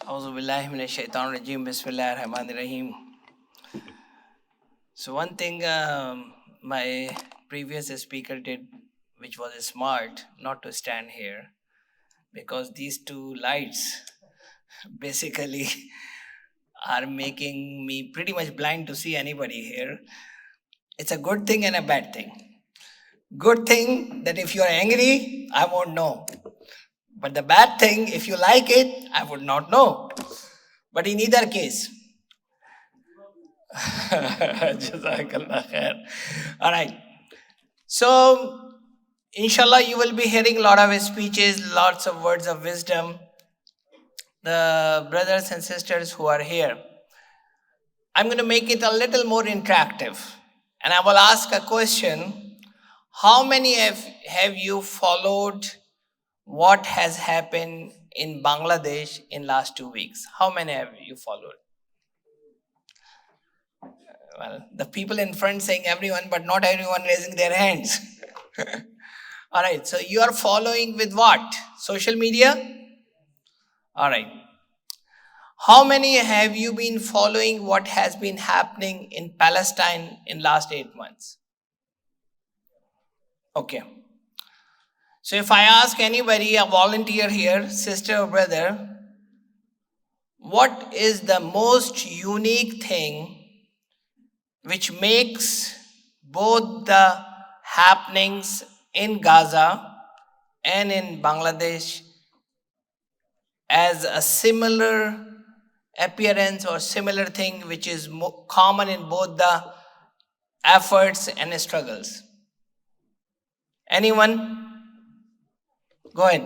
Auzubillahiminash-shaytanir-rajim. Bismillahir-rahmanir-rahim. So one thing my previous speaker did, which was smart, not to stand here, because these two lights basically are making me pretty much blind to see anybody here. It's a good thing and a bad thing. Good thing that if you are angry, I won't know. But the bad thing, if you like it, I would not know. But in either case, Jazakallah khair. All right. So, inshallah, you will be hearing a lot of speeches, lots of words of wisdom. The brothers and sisters who are here, I'm going to make it a little more interactive. And I will ask a question. How many have you followed what has happened in Bangladesh in last 2 weeks? How many have you followed? Well, the people in front saying everyone, but not everyone raising their hands. All right, so you are following with what? Social media? All right. How many have you been following what has been happening in Palestine in last 8 months? Okay. So if I ask anybody, a volunteer here, sister or brother, what is the most unique thing which makes both the happenings in Gaza and in Bangladesh as a similar appearance or similar thing which is common in both the efforts and struggles? Anyone? Go ahead.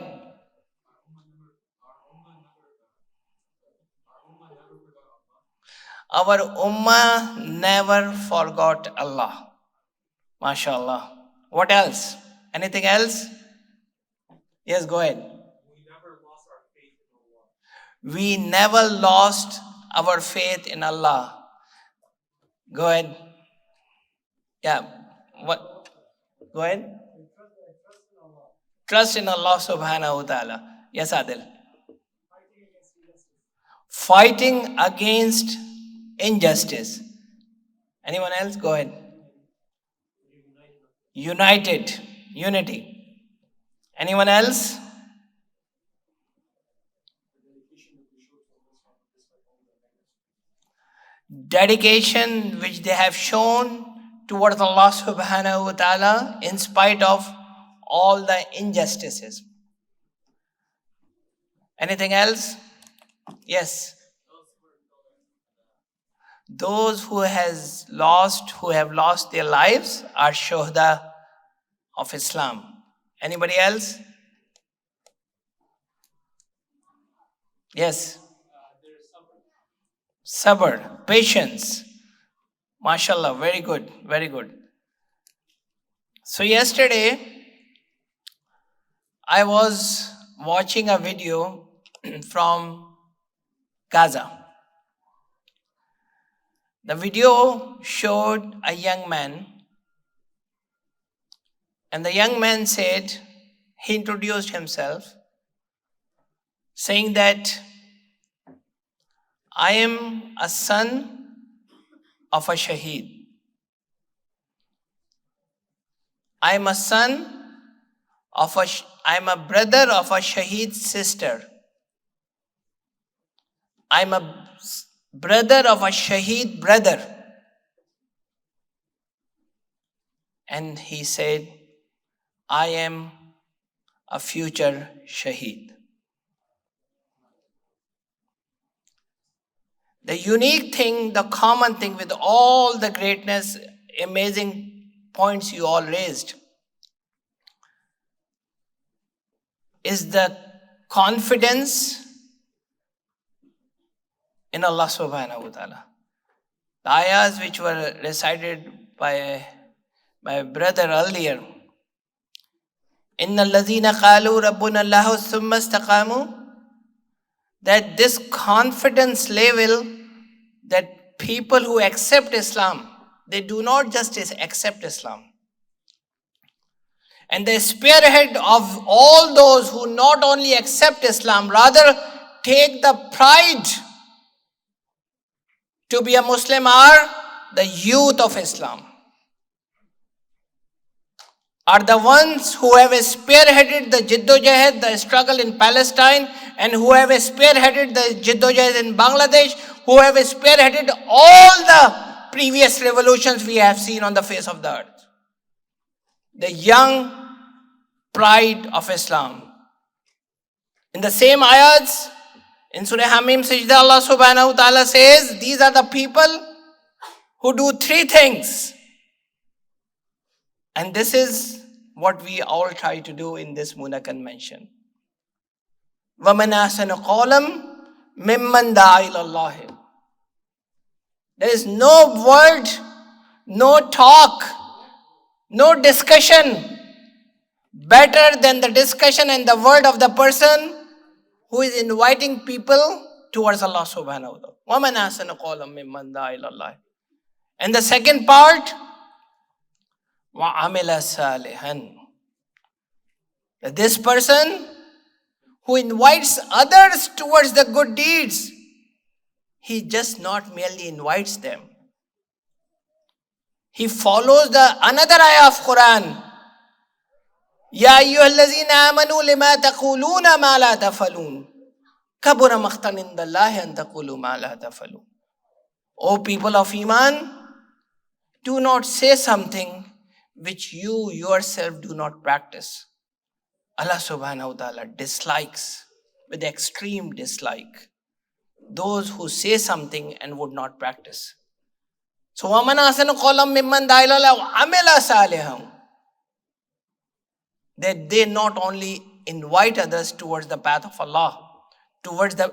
Our ummah never forgot Allah. MashaAllah. What else? Anything else? Yes, go ahead. We never lost our faith in Allah. Go ahead. Yeah. What? Go ahead. Trust in Allah subhanahu wa ta'ala. Yes, Adil. Fighting against injustice. Anyone else? Go ahead. United. Unity. Anyone else? Dedication which they have shown towards Allah subhanahu wa ta'ala in spite of all the injustices. Anything else? Yes. Those who have lost their lives are shuhada of Islam. Anybody else? Yes. Sabr, patience. MashaAllah, very good, very good. So yesterday, I was watching a video from Gaza. The video showed a young man, and the young man said, he introduced himself, saying that I am a son of a shaheed. I am a son of I am a brother of a shaheed sister. I am a brother of a shaheed brother. And he said, I am a future shaheed. The unique thing, the common thing with all the greatness, amazing points you all raised, is the confidence in Allah subhanahu wa ta'ala. The ayahs which were recited by my brother earlier, Inna allazina qalu rabbuna Allahu thumma istaqamu, that this confidence level that people who accept Islam, they do not just accept Islam. And the spearhead of all those who not only accept Islam, rather take the pride to be a Muslim are the youth of Islam, are the ones who have spearheaded the Jiddo-Jahad, the struggle in Palestine, and who have spearheaded the Jiddo-Jahad in Bangladesh, who have spearheaded all the previous revolutions we have seen on the face of the earth. The young pride of Islam. In the same ayats, in Surah Hamim Sajda, Allah subhanahu wa ta'ala says, these are the people who do three things. And this is what we all try to do in this Muna convention. وَمَنْ أَحْسَنُ قَوْلًا مِمَّنْ دَعَا إِلَى اللَّهِ. There is no word, no talk, no discussion better than the discussion and the word of the person who is inviting people towards Allah subhanahu wa ta'ala. وَمَنْ أَحْسَنُ قَوْلًا مِمَّنْ دَعَا إِلَى اللَّهِ. And the second part, وَعَمِلَ صَالِحًا. This person who invites others towards the good deeds, he just not merely invites them. He follows the another ayah of Quran. Ya ayyuhallazina amanu lima taquluna ma la tafalun. Kabura maqtan indallahi an taqulu ma la tafalun. O people of Iman, do not say something which you yourself do not practice. Allah subhanahu wa ta'ala dislikes, with extreme dislike, those who say something and would not practice. So, وَمَنْ أَحْسَنُ قَوْلًا مِمَّنْ دَعَا إِلَى اللَّهِ وَعَمِلَ صَالِحًا. That they not only invite others towards the path of Allah,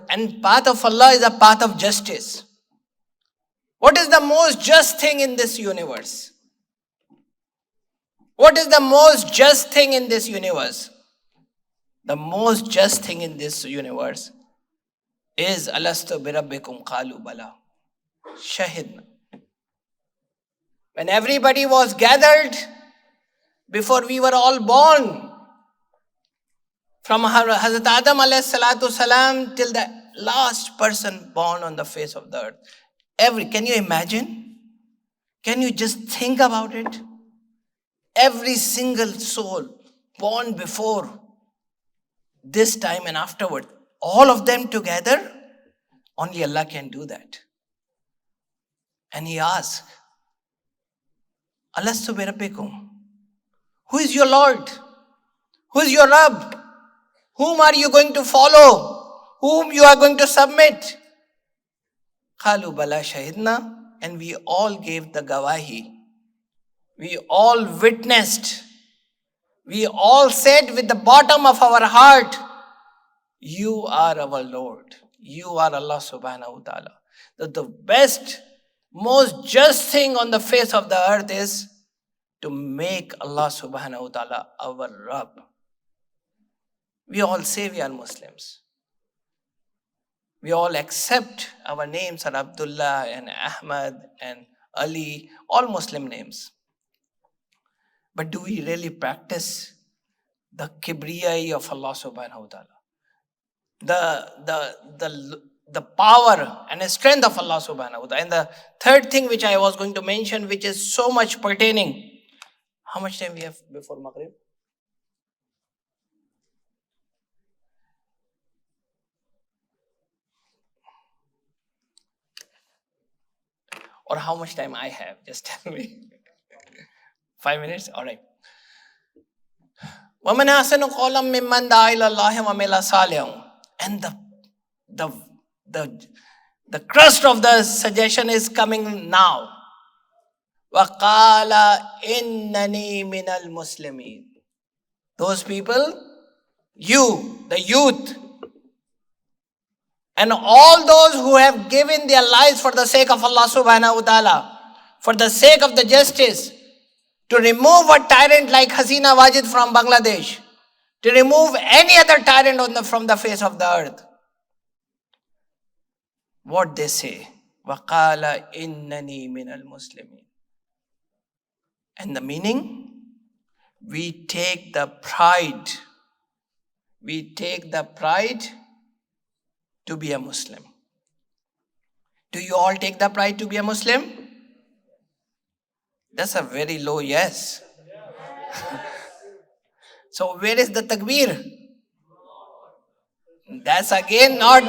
and path of Allah is a path of justice. What is the most just thing in this universe? What is the most just thing in this universe? The most just thing in this universe is Alastu birabbikum qalu bala. Shahidna. When everybody was gathered before we were all born, from Hazrat Adam alayhi salatu salam till the last person born on the face of the earth. Can you imagine? Can you just think about it? Every single soul born before this time and afterward, all of them together, only Allah can do that. And he asked, Alastu birabbikum? Who is your Lord? Who is your Rabb? Whom are you going to follow? Whom you are going to submit? Qalu bala shahidna. And we all gave the gawahi. We all witnessed. We all said with the bottom of our heart, you are our Lord. You are Allah subhanahu wa ta'ala. That the best, most just thing on the face of the earth is to make Allah subhanahu wa ta'ala our Rabb. We all say we are Muslims. We all accept our names are Abdullah and Ahmad and Ali, all Muslim names. But do we really practice the kibriyai of Allah subhanahu wa ta'ala? The power and the strength of Allah subhanahu wa ta'ala. And the third thing which I was going to mention, which is so much pertaining. How much time we have before Maghrib? Or how much time I have? Just tell me. 5 minutes? All right. وَمَنْ أَحْسَنُ قَوْلًا مِمَّنْ دَعَا إِلَى اللَّهِ وَعَمِلَ صَالِحًا. And the crust of the suggestion is coming now. وَقَالَ إِنَّنِي مِنَ الْمُسْلِمِينَ. Those people, you, the youth, and all those who have given their lives for the sake of Allah subhanahu wa ta'ala, for the sake of the justice, to remove a tyrant like Hasina Wajid from Bangladesh, to remove any other tyrant from the face of the earth. What they say, وَقَالَ إِنَّنِي مِنَ الْمُسْلِمِينَ. And the meaning, we take the pride to be a Muslim? Do you all take the pride to be a Muslim? That's a very low yes. So where is the takbir? That's again not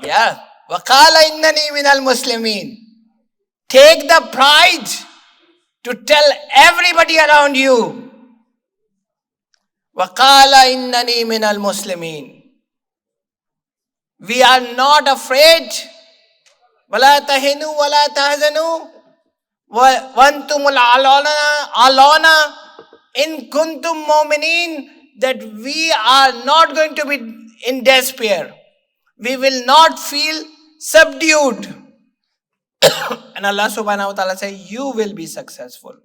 yeah. وَقَالَ إِنَّنِي مِنَ الْمُسْلِمِينَ. Take the pride to tell everybody around you. وَقَالَ إِنَّنِي مِنَ الْمُسْلِمِينَ. We are not afraid. وَلَا تَهِنُوا وَلَا تَحْزَنُوا وَأَنْتُمُ الْأَعْلَوْنَ إِن كُنْتُم مُؤْمِنِينَ. That we are not going to be in despair. We will not feel subdued. And Allah subhanahu wa ta'ala says, you will be successful.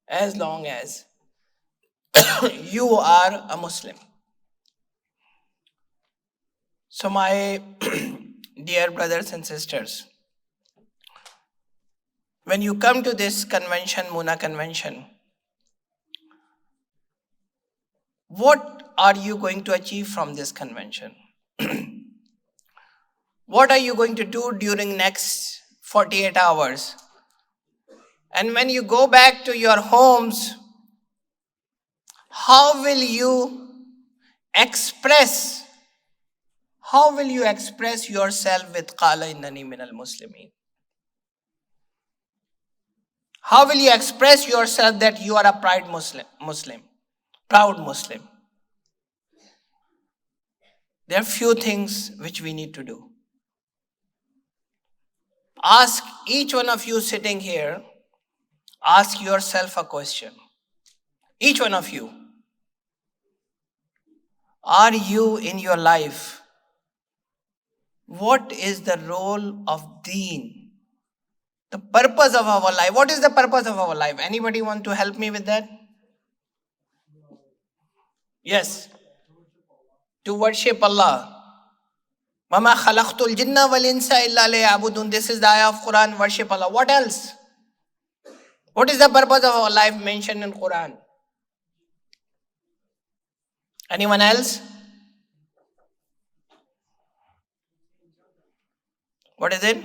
As long as you are a Muslim. So my dear brothers and sisters, when you come to this convention, Muna convention, what are you going to achieve from this convention? What are you going to do during next 48 hours? And when you go back to your homes, how will you express yourself with Qala innani minal Muslimin? How will you express yourself that you are a proud Muslim? There are few things which we need to do. Ask each one of you sitting here, ask yourself a question. Each one of you. Are you in your life? What is the role of deen? The purpose of our life. What is the purpose of our life? Anybody want to help me with that? Yes. To worship Allah. وَمَا خَلَقْتُ الْجِنَّ وَالْإِنسَ إِلَّا لِيَعْبُدُونَ. This is the ayah of Quran. Worship Allah. What else? What is the purpose of our life mentioned in Quran? Anyone else? What is it?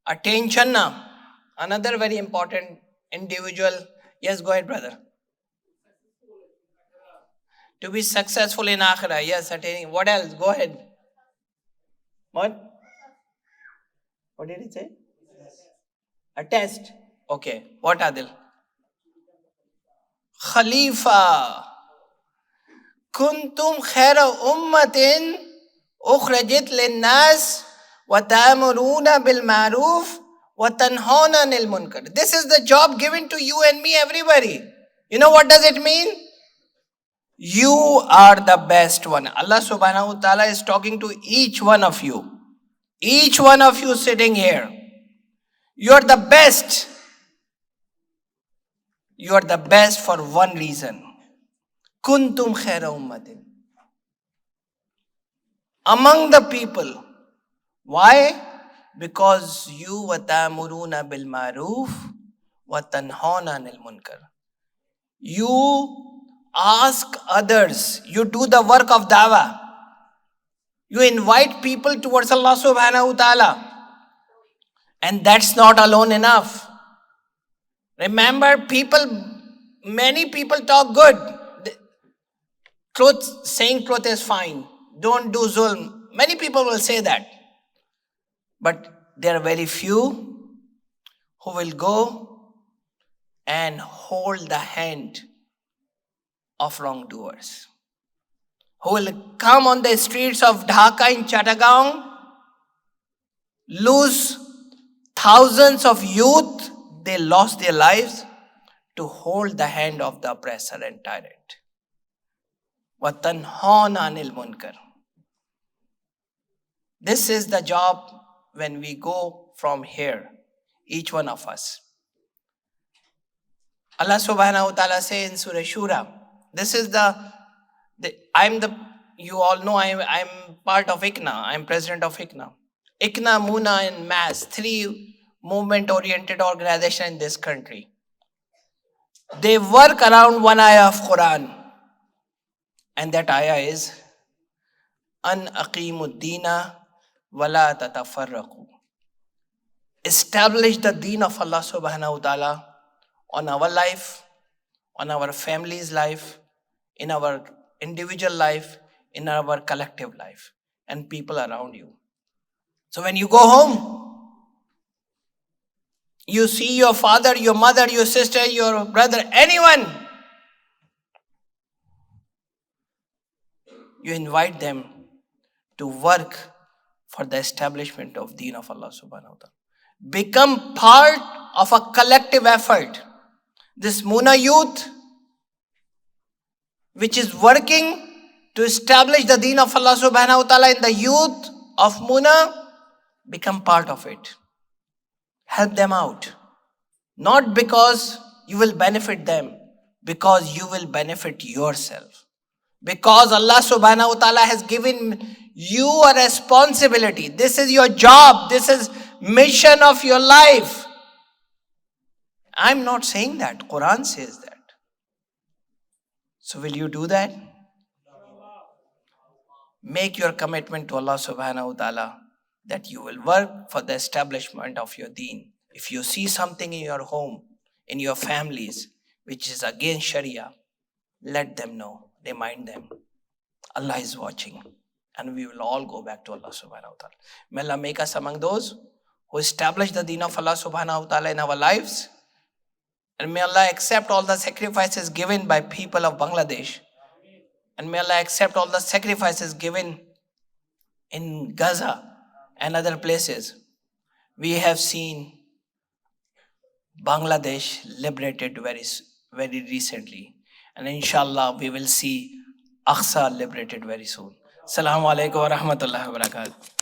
Attain Jannah. Another very important individual. Yes, go ahead, brother. To be successful in Akhirah. Yes, attaining. What else? Go ahead. What did it say? A test. Okay. What, Adil? Khalifa. Kuntum khaira ummatin ukhrajat linnas wa ta'muruna bil ma'ruf wa tanhauna 'anil munkar. This is the job given to you and me, everybody. You know what does it mean? You are the best one. Allah subhanahu wa ta'ala is talking to each one of you. Each one of you sitting here. You are the best. You are the best for one reason. Kuntum khaira ummatin. Among the people. Why? Because you wa ta'muruna bil ma'ruf wa tanhauna 'anil munkar. You ask others. You do the work of dawah. You invite people towards Allah subhanahu wa ta'ala. And that's not alone enough. Remember, many people talk good. Saying truth is fine. Don't do zulm. Many people will say that. But there are very few who will go and hold the hand of wrongdoers. Who will come on the streets of Dhaka in Chattagong, lose thousands of youth, they lost their lives to hold the hand of the oppressor and tyrant. وَتَنْهَوْنَ عَنِ الْمُنْكَرِ. This is the job when we go from here, each one of us. Allah subhanahu wa ta'ala says in Surah Shura, this is you all know I'm part of ICNA. I'm president of ICNA. ICNA, Muna and MAS, 3 movement-oriented organizations in this country. They work around one ayah of Quran. And that ayah is, An aqimuddina wala tatafarraqu. Establish the deen of Allah subhanahu wa ta'ala on our life, on our family's life, in our individual life, in our collective life, and people around you. So when you go home, you see your father, your mother, your sister, your brother, anyone, you invite them to work for the establishment of deen of Allah subhanahu wa ta'ala. Become part of a collective effort. This Muna youth, which is working to establish the deen of Allah subhanahu wa ta'ala in the youth of Muna, become part of it. Help them out. Not because you will benefit them, because you will benefit yourself. Because Allah subhanahu wa ta'ala has given you a responsibility. This is your job. This is mission of your life. I'm not saying that. Quran says that. So will you do that? Make your commitment to Allah subhanahu wa ta'ala that you will work for the establishment of your deen. If you see something in your home, in your families, which is against Sharia, let them know. Remind them. Allah is watching. And we will all go back to Allah subhanahu wa ta'ala. May Allah make us among those who establish the deen of Allah subhanahu wa ta'ala in our lives. And may Allah accept all the sacrifices given by people of Bangladesh. And may Allah accept all the sacrifices given in Gaza and other places. We have seen Bangladesh liberated very recently. And inshallah, we will see Aqsa liberated very soon. Assalamu alaikum wa rahmatullahi wa barakatuh.